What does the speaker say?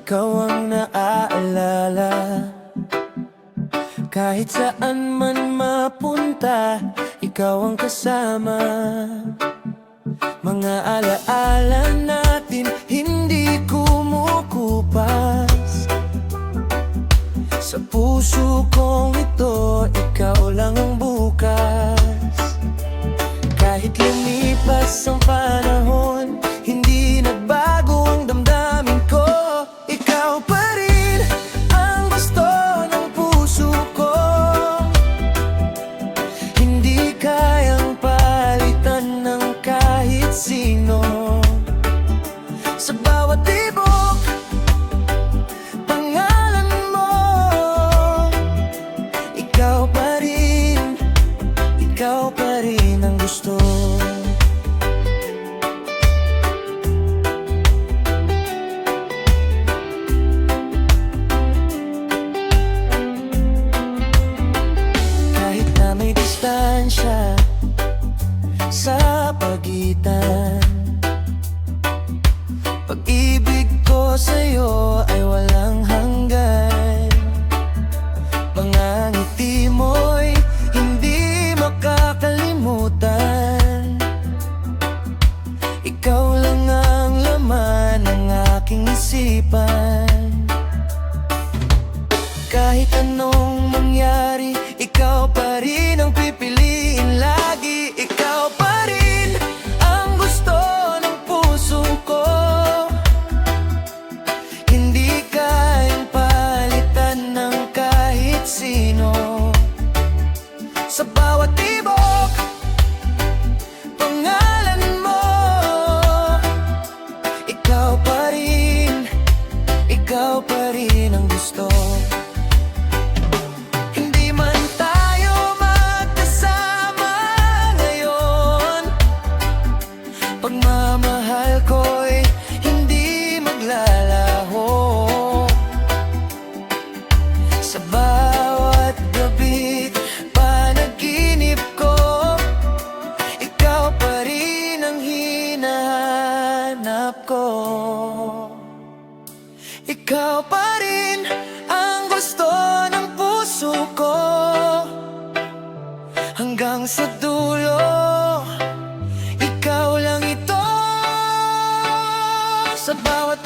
ikaw ang naaalala. Kahit saan man mapunta, ikaw ang kasama. Mga alaala natin hindi kumukupas. Sa puso kong ito, ikaw lang ang bukas. Kahit lumipas ang panahon, hindi nagbago ang damdamin ko. Ikaw pa rin ang gusto ng puso ko. Hindi kayang palitan ng kahit sino. Sa bawat tibok, pangalan mo. Ikaw pa rin ang gusto. Kahit na may distansya sa pagitan, pag-ibig ko sa'yo ay walang hanggan. Mga ngiti mo'y hindi makakalimutan. Ikaw lang ang laman ng aking isipan. Kahit anong mangyari, ikaw pa rin ang pipiliin lagi. Ikaw pa rin ang gusto ng puso ko. Hindi kayang palitan ng kahit sino. Sa bawat tibok, pangalan mo. Ikaw pa rin ang gusto. Hindi man tayo magkasama ngayon, pagmamahal ko'y hindi maglalaho. Sa bawat gabi, panaginip ko, ikaw pa rin ang hinahanap ko. Ikaw pa rin ang gusto ng puso ko. Hanggang sa dulo, ikaw lang ito. Sa bawat